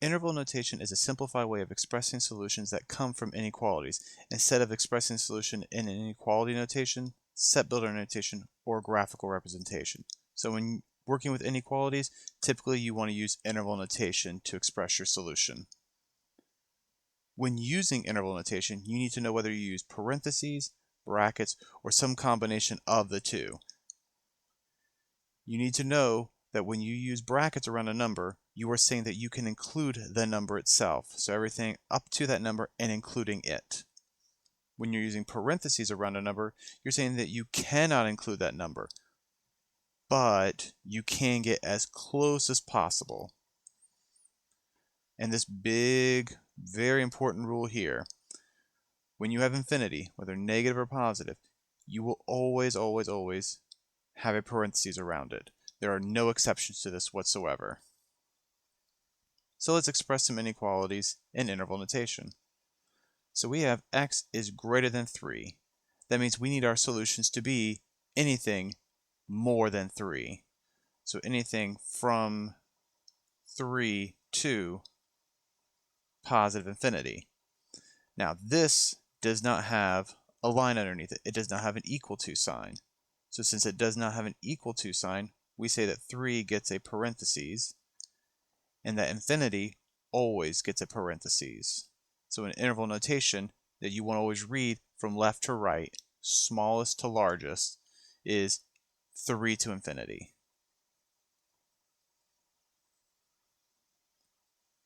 Interval notation is a simplified way of expressing solutions that come from inequalities. Instead of expressing a solution in an inequality notation, set builder notation, or graphical representation. So when working with inequalities, typically you want to use interval notation to express your solution. When using interval notation, you need to know whether you use parentheses, brackets, or some combination of the two. You need to know that when you use brackets around a number, you are saying that you can include the number itself. So everything up to that number and including it. When you're using parentheses around a number, you're saying that you cannot include that number, but you can get as close as possible. And this big, very important rule here, when you have infinity, whether negative or positive, you will always, always, always have a parentheses around it. There are no exceptions to this whatsoever. So let's express some inequalities in interval notation. So we have x is greater than 3. That means we need our solutions to be anything more than 3. So anything from 3 to positive infinity. Now this does not have a line underneath it. It does not have an equal to sign. So since it does not have an equal to sign, we say that 3 gets a parentheses, and that infinity always gets a parentheses. So in interval notation, that you want to always read from left to right, smallest to largest, is 3 to infinity.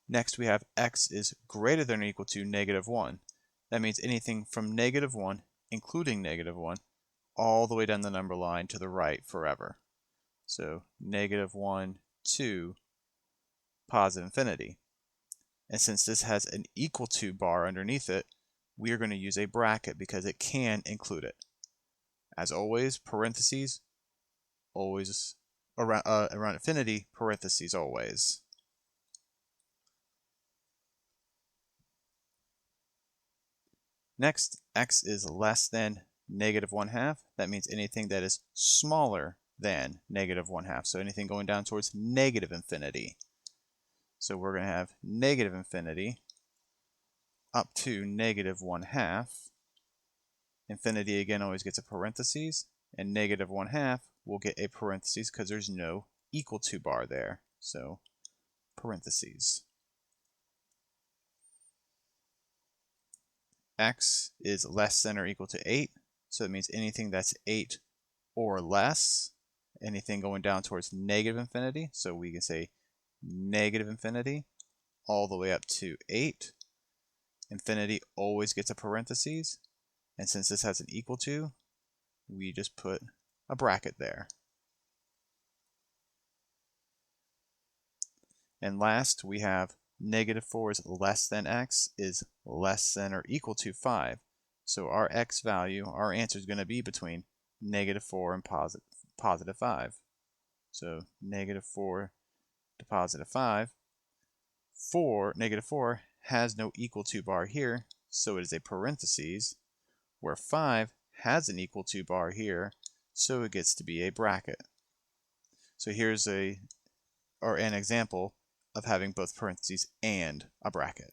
Next we have x is greater than or equal to negative 1. That means anything from negative 1, including negative 1, all the way down the number line to the right forever. So negative 1 to positive infinity. And since this has an equal to bar underneath it, we are going to use a bracket because it can include it. As always, parentheses, always around infinity, parentheses always. Next, x is less than negative 1/2. That means anything that is smaller than negative 1/2. So anything going down towards negative infinity. So we're going to have negative infinity up to negative 1/2. Infinity again always gets a parentheses, and negative 1/2 will get a parentheses because there's no equal to bar there. So parentheses. X is less than or equal to 8. So it means anything that's 8 or less. Anything going down towards negative infinity. So we can say negative infinity all the way up to 8. Infinity always gets a parentheses. And since this has an equal to, we just put a bracket there. And last, we have negative 4 is less than x is less than or equal to 5. So our x value, our answer is going to be between negative 4 and positive 5. So negative 4 to positive 5. Negative 4 has no equal to bar here, so it is a parentheses, where 5 has an equal to bar here, so it gets to be a bracket. So here's an example of having both parentheses and a bracket.